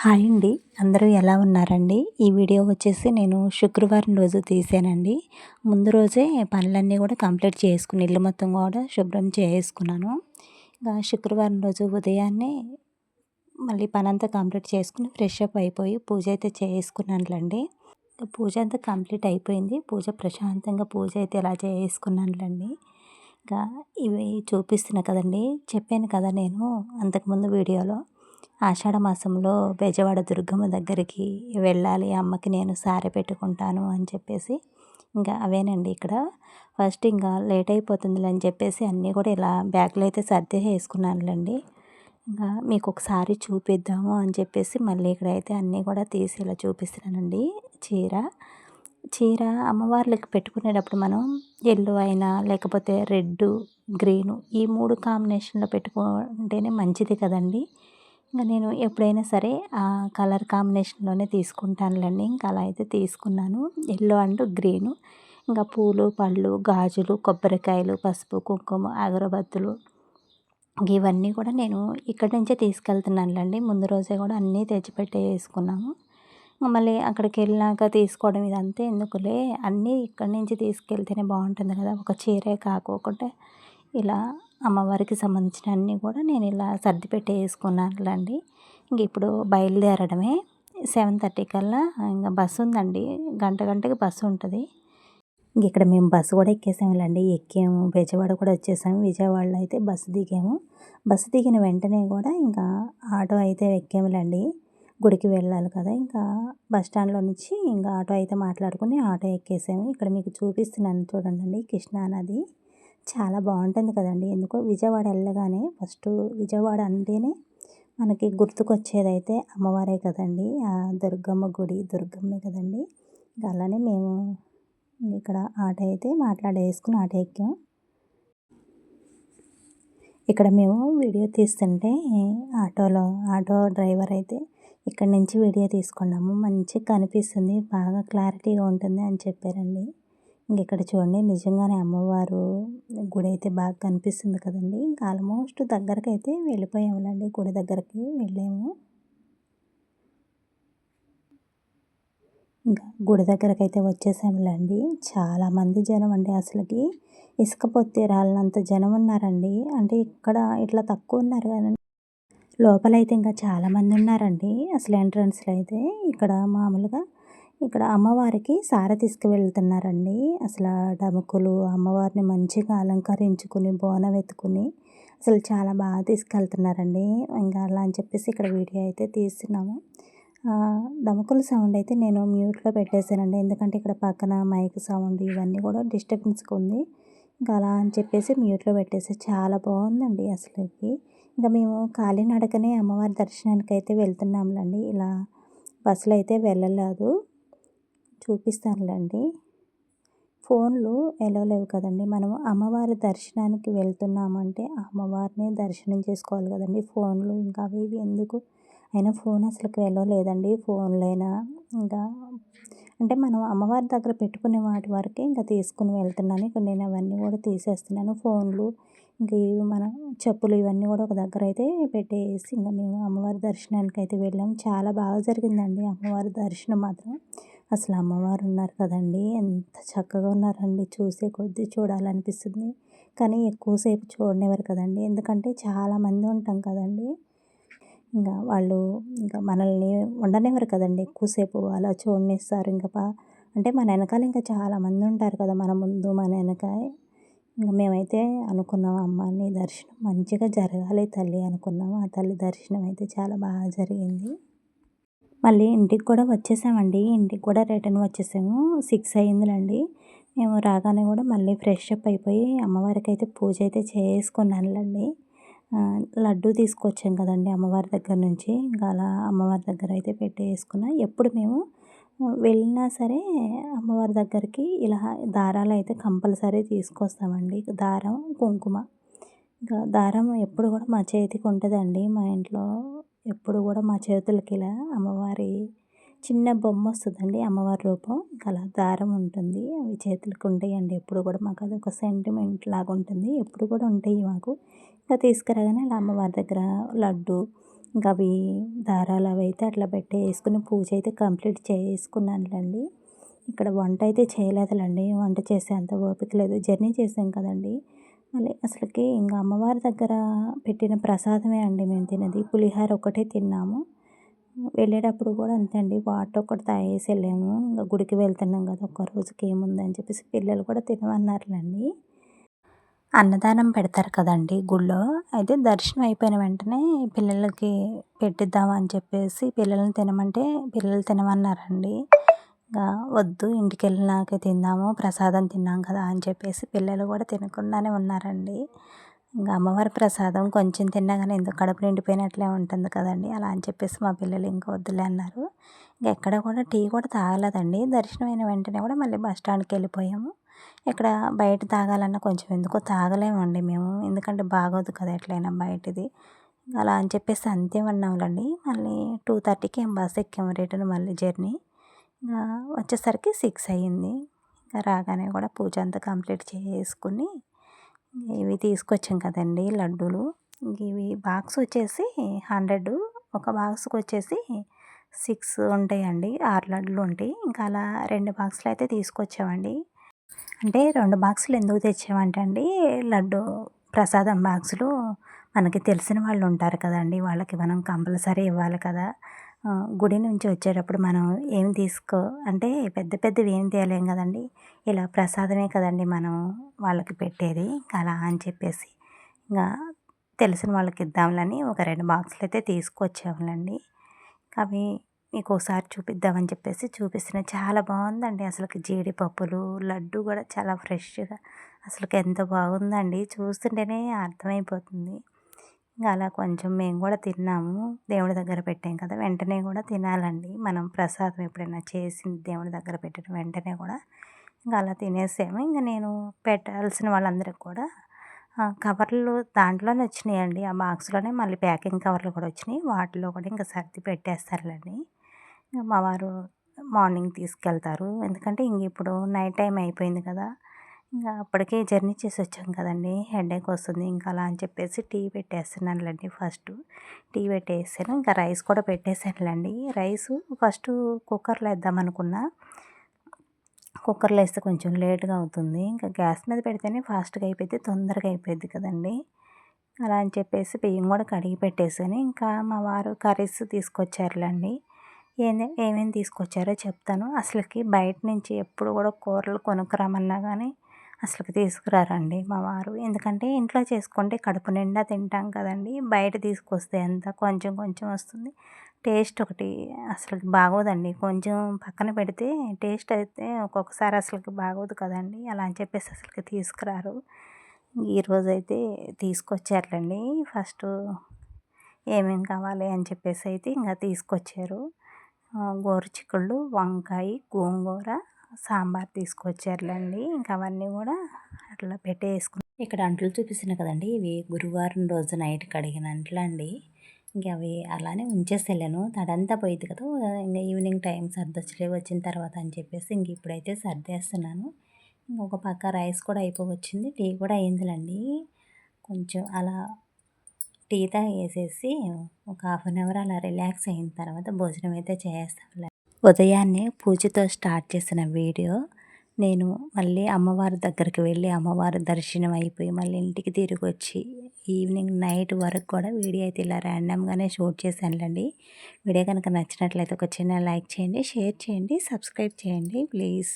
Hi అండి. అందరూ ఎలా ఉన్నారండి? ఈ వీడియో వచ్చేసి నేను శుక్రవారం రోజు తీసానండి. ముందు రోజే పనులన్నీ కూడా కంప్లీట్ చేసుకుని ఇల్లు మొత్తం కూడా శుభ్రం చేసుకున్నాను. ఇంకా శుక్రవారం రోజు ఉదయాన్నే మళ్ళీ పనంతా కంప్లీట్ చేసుకుని ఫ్రెష్ అప్ అయిపోయి పూజ అయితే చేసుకున్నానులెండి. పూజ అంతా కంప్లీట్ అయిపోయింది. ప్రశాంతంగా పూజ అయితే ఇలా చేసుకున్నానులెండి. ఇంకా ఇవి చూపిస్తున్నా కదండీ! చెప్పాను కదా నేను అంతకుముందు వీడియోలో ఆషాఢ మాసంలో బెజవాడ దుర్గమ్మ దగ్గరికి వెళ్ళాలి, అమ్మకి నేను సారె పెట్టుకుంటాను అని చెప్పేసి ఇంకా అవేనండి. ఇక్కడ ఫస్ట్ ఇంకా లేట్ అయిపోతుందిలే అని చెప్పేసి అన్నీ కూడా ఇలా బ్యాగ్లో అయితే సర్దేసుకున్నానులేండి. ఇంకా మీకు ఒకసారి చూపిద్దాము అని చెప్పేసి మళ్ళీ ఇక్కడైతే అన్నీ కూడా తీసి ఇలా చూపిస్తున్నానండి. చీర చీర అమ్మవార్లకి పెట్టుకునేటప్పుడు మనం ఎల్లో అయినా లేకపోతే రెడ్, గ్రీను ఈ 3 కాంబినేషన్లో పెట్టుకుంటేనే మంచిది కదండి. ఇంక నేను ఎప్పుడైనా సరే ఆ కలర్ కాంబినేషన్లోనే తీసుకుంటానులేండి. ఇంకా అలా అయితే తీసుకున్నాను. Yellow and green. ఇంకా పూలు, పళ్ళు, గాజులు, కొబ్బరికాయలు, పసుపు, కుంకుమ, అగరబత్తులు ఇవన్నీ కూడా నేను ఇక్కడి నుంచే తీసుకెళ్తున్నానులేండి. ముందు రోజే కూడా అన్నీ తెచ్చిపెట్టేసుకున్నాము. మళ్ళీ అక్కడికి వెళ్ళాక తీసుకోవడం ఇదంతా ఎందుకులే, అన్నీ ఇక్కడి నుంచి తీసుకెళ్తేనే బాగుంటుంది కదా. ఒక చీరే కాకోకుండా ఇలా అమ్మవారికి సంబంధించిన అన్నీ కూడా నేను ఇలా సర్ది పెట్టేసుకున్నానులేండి. ఇంక ఇప్పుడు బయలుదేరడమే. 7:30 కల్లా ఇంకా బస్సు ఉందండి. గంటకి బస్సు ఉంటుంది. ఇంక ఇక్కడ మేము బస్సు కూడా ఎక్కేసాములేండి. ఎక్కాము, బెజవాడ కూడా వచ్చేసాము. విజయవాడలో అయితే బస్సు దిగాము. బస్సు దిగిన వెంటనే కూడా ఇంకా ఆటో అయితే ఎక్కాములేండి. గుడికి వెళ్ళాలి కదా. ఇంకా బస్ స్టాండ్లో నుంచి ఇంకా ఆటో అయితే మాట్లాడుకుని ఆటో ఎక్కేసాము. ఇక్కడ మీకు చూపిస్తున్నాను చూడండి, కృష్ణా నది చాలా బాగుంటుంది కదండి. ఎందుకో విజయవాడ వెళ్ళగానే ఫస్ట్ విజయవాడ అంటేనే మనకి గుర్తుకొచ్చేదైతే అమ్మవారే కదండి. ఆ దుర్గమ్మ గుడి, దుర్గమ్మే కదండి. ఇంకా అలానే మేము ఇక్కడ ఆటో అయితే మాట్లాడేసుకుని ఆటో ఎక్కాం. ఇక్కడ మేము వీడియో తీస్తుంటే ఆటో డ్రైవర్ అయితే ఇక్కడి నుంచి వీడియో తీసుకున్నాము, మంచిగా కనిపిస్తుంది, బాగా క్లారిటీగా ఉంటుంది అని చెప్పారండి. ఇంక ఇక్కడ చూడండి, నిజంగానే అమ్మవారు గుడి అయితే బాగా కనిపిస్తుంది కదండి. ఇంకా ఆల్మోస్ట్ దగ్గరకు అయితే వెళ్ళిపోయాములేండి, గుడి దగ్గరికి వెళ్ళాము. ఇంకా గుడి దగ్గరకైతే వచ్చేసాములేండి. చాలామంది జనం అండి. అసలుకి ఇసుక పొత్తి రాలినంత జనం ఉన్నారండి. అంటే ఇక్కడ ఇట్లా తక్కువ ఉన్నారు కదండి, లోపలైతే ఇంకా చాలామంది ఉన్నారండి. అసలు ఎంట్రన్స్లో అయితే ఇక్కడ మామూలుగా ఇక్కడ అమ్మవారికి సారె తీసుకువెళ్తున్నారండి. అసలు డమకులు అమ్మవారిని మంచిగా అలంకరించుకుని బోనం ఎత్తుకుని అసలు చాలా బాగా తీసుకెళ్తున్నారండి. ఇంకా అలా అని చెప్పేసి ఇక్కడ వీడియో అయితే తీస్తున్నాము. డమకుల సౌండ్ అయితే నేను మ్యూట్లో పెట్టేశానండి. ఎందుకంటే ఇక్కడ పక్కన మైక్ సౌండ్ ఇవన్నీ కూడా డిస్టర్బెన్స్గా ఉంది. ఇంకా అలా అని చెప్పేసి మ్యూట్లో పెట్టేసి చాలా బాగుందండి అసలుకి. ఇంకా మేము కాలినడకనే అమ్మవారి దర్శనానికి అయితే వెళ్తున్నాంలేండి. ఇలా బస్సులో అయితే వెళ్ళలేదు, చూపిస్తానులేండి. ఫోన్లు ఎలో లేవు కదండి. మనం అమ్మవారి దర్శనానికి వెళ్తున్నామంటే అమ్మవారిని దర్శనం చేసుకోవాలి కదండి. ఫోన్లు ఇంకా అవి ఇవి ఎందుకు, అయినా ఫోన్ అసలుకి ఎలో లేదండి. ఫోన్లైనా ఇంకా అంటే మనం అమ్మవారి దగ్గర పెట్టుకునే వాటి వరకే ఇంకా తీసుకుని వెళ్తున్నాను. ఇక్కడ నేను అవన్నీ కూడా తీసేస్తున్నాను. ఫోన్లు ఇంకా ఇవి మన చెప్పులు ఇవన్నీ కూడా ఒక దగ్గర అయితే పెట్టేసి ఇంకా మేము అమ్మవారి దర్శనానికి అయితే వెళ్ళాము. చాలా బాగా జరిగిందండి అమ్మవారి దర్శనం మాత్రం. అసలు అమ్మవారు ఉన్నారు కదండి, ఎంత చక్కగా ఉన్నారండి. చూసే కొద్దీ చూడాలనిపిస్తుంది. కానీ ఎక్కువసేపు చూడనివ్వరు కదండి, ఎందుకంటే చాలామంది ఉంటాం కదండి. ఇంకా వాళ్ళు ఇంకా మనల్ని ఉండనివ్వరు కదండి ఎక్కువసేపు, అలా చూడనిస్తారు. ఇంకా అంటే మన వెనకాల ఇంకా చాలామంది ఉంటారు కదా, మన ముందు మన వెనక. ఇంకా మేమైతే అనుకున్నాం, అమ్మని దర్శనం మంచిగా జరగాలి తల్లి అనుకున్నాము. ఆ తల్లి దర్శనం అయితే చాలా బాగా జరిగింది. మళ్ళీ ఇంటికి కూడా వచ్చేసామండి. ఇంటికి కూడా రిటర్న్ వచ్చేసాము. 6 అయిందిలేండి. మేము రాగానే కూడా మళ్ళీ ఫ్రెష్ అప్ అయిపోయి అమ్మవారికి అయితే పూజ అయితే చేసుకున్నానులేండి. లడ్డు తీసుకొచ్చాం కదండి అమ్మవారి దగ్గర నుంచి. ఇంకా అలా అమ్మవారి దగ్గర అయితే పెట్టేసుకున్నా. ఎప్పుడు మేము వెళ్ళినా సరే అమ్మవారి దగ్గరికి ఇలా దారాలు అయితే కంపల్సరీ తీసుకొస్తామండి. దారం, కుంకుమ. ఇంకా దారం ఎప్పుడు కూడా మా చేతికి ఉంటుందండి. మా ఇంట్లో ఎప్పుడు కూడా మా చేతులకి ఇలా అమ్మవారి చిన్న బొమ్మ వస్తుందండి, అమ్మవారి రూపం. ఇంకా అలా దారం ఉంటుంది, అవి చేతులకు ఉంటాయండి ఎప్పుడు కూడా. మాకు అది ఒక సెంటిమెంట్ లాగా ఉంటుంది, ఎప్పుడు కూడా ఉంటాయి మాకు. ఇంకా తీసుకురాగానే అలా అమ్మవారి దగ్గర లడ్డు ఇంకా అవి దారాలు అవి అయితే అట్లా పెట్టేసుకుని పూజ అయితే కంప్లీట్ చేసుకున్నానులేండి. ఇక్కడ వంట అయితే చేయలేదులేండి. వంట చేసే అంత ఓపిక లేదు. జర్నీ చేసాం కదండీ! మళ్ళీ అసలకి ఇంక అమ్మవారి దగ్గర పెట్టిన ప్రసాదమే అండి మేము తిన్నది. పులిహోర ఒకటే తిన్నాము. వెళ్ళేటప్పుడు కూడా అంతే అండి. వాటర్ ఒకటి తాగేసి వెళ్ళాము. ఇంక గుడికి వెళ్తున్నాం కదా! ఒక్క రోజుకి ఏముందని చెప్పేసి పిల్లలు కూడా తినమన్నారులేండి. అన్నదానం పెడతారు కదండీ గుళ్ళో. అయితే దర్శనం అయిపోయిన వెంటనే పిల్లలకి పెట్టిద్దాం అని చెప్పేసి పిల్లల్ని తినమంటే పిల్లలు తినమన్నారండి. ఇంకా వద్దు ఇంటికెళ్ళినాకే తిందాము ప్రసాదం తిన్నాం కదా అని చెప్పేసి పిల్లలు కూడా తినకుండానే ఉన్నారండి. ఇంక అమ్మవారి ప్రసాదం కొంచెం తిన్నా గానీ ఎందుకు కడుపు నిండిపోయినట్లే ఉంటుంది కదండీ! అలా అని చెప్పేసి మా పిల్లలు ఇంక వద్దులే అన్నారు. ఎక్కడ కూడా టీ కూడా తాగలేదండి. దర్శనం అయిన వెంటనే కూడా మళ్ళీ బస్ స్టాండ్‌కి వెళ్ళిపోయాము. ఇక్కడ బయట తాగాలన్నా కొంచెం ఎందుకో తాగలేమండి మేము. ఎందుకంటే బాగోదు కదా ఎట్లైనా బయటది. అలా అని చెప్పేసి అంతే ఉన్నాంలెండి. మళ్ళీ 2:30కి బస్ ఎక్కాము రిటర్న్ మళ్ళీ జర్నీ. ఇంగా వచ్చేసరికి 6 అయ్యింది. ఇంకా రాగానే కూడా పూజ అంతా కంప్లీట్ చేసుకొని ఇవి తీసుకొచ్చాం కదండీ లడ్డూలు. ఇవి బాక్స్ వచ్చేసి 100 ఒక బాక్స్‌కొచ్చేసి 6 ఉంటాయండి. 6 లడ్డులు ఉంటాయి. ఇంకా అలా 2 బాక్సులు అయితే తీసుకొచ్చామండి. అంటే 2 బాక్సులు ఎందుకు తెచ్చామంటే అండి, లడ్డు ప్రసాదం బాక్సులు మనకి తెలిసిన వాళ్ళు ఉంటారు కదండీ! వాళ్ళకి మనం కంపల్సరీ ఇవ్వాలి కదా! గుడి నుంచి వచ్చేటప్పుడు మనం ఏం అంటే పెద్ద పెద్దవి ఏం తేలేం కదండీ! ఇలా ప్రసాదమే కదండీ మనం వాళ్ళకి పెట్టేది. ఇంకా అలా అని చెప్పేసి ఇంగా తెలిసిన వాళ్ళకి ఇద్దాంలని ఒక 2 బాక్సులు అయితే తీసుకొచ్చాములెండి. అవి మీకోసారి చూపిద్దామని చెప్పేసి చూపిస్తున్నా. చాలా బాగుందండి అసలకి జీడిపప్పులు, లడ్డు కూడా చాలా ఫ్రెష్‌గా అసలకి ఎంత బాగుందండి. చూస్తుంటేనే అర్థమైపోతుంది. ఇంక అలా కొంచెం మేము కూడా తిన్నాము. దేవుడి దగ్గర పెట్టాం కదా! వెంటనే కూడా తినాలండి. మనం ప్రసాదం ఎప్పుడైనా చేసింది దేవుడి దగ్గర పెట్టిన వెంటనే కూడా ఇంక అలా తినేసాము. ఇంక నేను పెట్టాల్సిన వాళ్ళందరికి కూడా కవర్లు దాంట్లోనే వచ్చినాయండి. ఆ బాక్స్‌లోనే మళ్ళీ ప్యాకింగ్ కవర్లు కూడా వచ్చినాయి. వాటిలో కూడా ఇంక సర్ది పెట్టేస్తారులేండి. మా వారు మార్నింగ్ తీసుకెళ్తారు. ఎందుకంటే ఇంక ఇప్పుడు నైట్ టైం అయిపోయింది కదా! ఇంక అప్పటికే జర్నీ చేసి వచ్చాం కదండీ! హెడేక్ వస్తుంది. ఇంకా అలా అని చెప్పేసి టీ పెట్టేస్తున్నానులేండి ఫస్టు. టీ పెట్టేసాను. ఇంకా రైస్ కూడా పెట్టేసానులేండి. రైసు ఫస్టు కుక్కర్‌లో వేద్దామనుకున్నా. కుక్కర్‌లో వేస్తే కొంచెం లేట్‌గా అవుతుంది. ఇంకా గ్యాస్ మీద పెడితేనే ఫాస్ట్‌గా అయిపోద్ది. తొందరగా అయిపోద్ది కదండీ! అలా అని చెప్పేసి బియ్యం కూడా కడిగి పెట్టేసాను. ఇంకా మా వారు కర్రీస్ తీసుకొచ్చారులేండి. ఏమేమి తీసుకొచ్చారో చెప్తాను. అసలకి బయట నుంచి ఎప్పుడు కూడా కూరలు కొనుక్కురామన్నా గానీ అసలకి తీసుకురారండి మా వారు. ఎందుకంటే ఇంట్లో చేసుకుంటే కడుపు నిండా తింటాం కదండీ! బయట తీసుకొస్తే ఎంత కొంచెం కొంచెం వస్తుంది. టేస్ట్ ఒకటి అసలకి బాగోదండి. కొంచెం పక్కన పెడితే టేస్ట్ అయితే ఒక్కొక్కసారి అసలకి బాగోదు కదండీ! అలా అని చెప్పేసి అసలకి తీసుకురారు. ఈరోజైతే తీసుకొచ్చారులేండి. ఫస్టు ఏమేమి కావాలి అని చెప్పేసి అయితే ఇంక తీసుకొచ్చారు. గోరుచిక్కుళ్ళు, వంకాయ, గోంగూర, సాంబార్ తీసుకొచ్చారులేండి. ఇంక అవన్నీ కూడా అట్లా పెట్టేసుకున్నాం. ఇక్కడ అంట్లు చూపిస్తున్నా కదండీ! ఇవి గురువారం రోజు నైట్ కడిగిన అంట్లండి. ఇంక అవి అలానే ఉంచేసి వెళ్ళాను. తడంతా పోయిద్ది కదా! ఇంక ఈవినింగ్ టైం సర్దొచ్చులే వచ్చిన తర్వాత అని చెప్పేసి ఇంక ఇప్పుడైతే సర్దేస్తున్నాను. ఇంకొక పక్క రైస్ కూడా అయిపోవచ్చింది. టీ కూడా అయిందిలేండి. కొంచెం అలా టీ తాగేసేసి ఒక హాఫ్ అన్ అవర్ అలా రిలాక్స్ అయిన తర్వాత భోజనం అయితే చేస్తాంలే. ఉదయాన్నే పూజతో స్టార్ట్ చేసిన వీడియో నేను మళ్ళీ అమ్మవారి దగ్గరికి వెళ్ళి అమ్మవారి దర్శనం అయిపోయి మళ్ళీ ఇంటికి తిరిగి వచ్చి ఈవినింగ్ నైట్ వరకు కూడా వీడియో అయితే ఇలా ర్యాండమ్గానే షూట్ చేశానులేండి. వీడియో కనుక నచ్చినట్లయితే ఒక చిన్న లైక్ చేయండి, షేర్ చేయండి, సబ్స్క్రైబ్ చేయండి ప్లీజ్.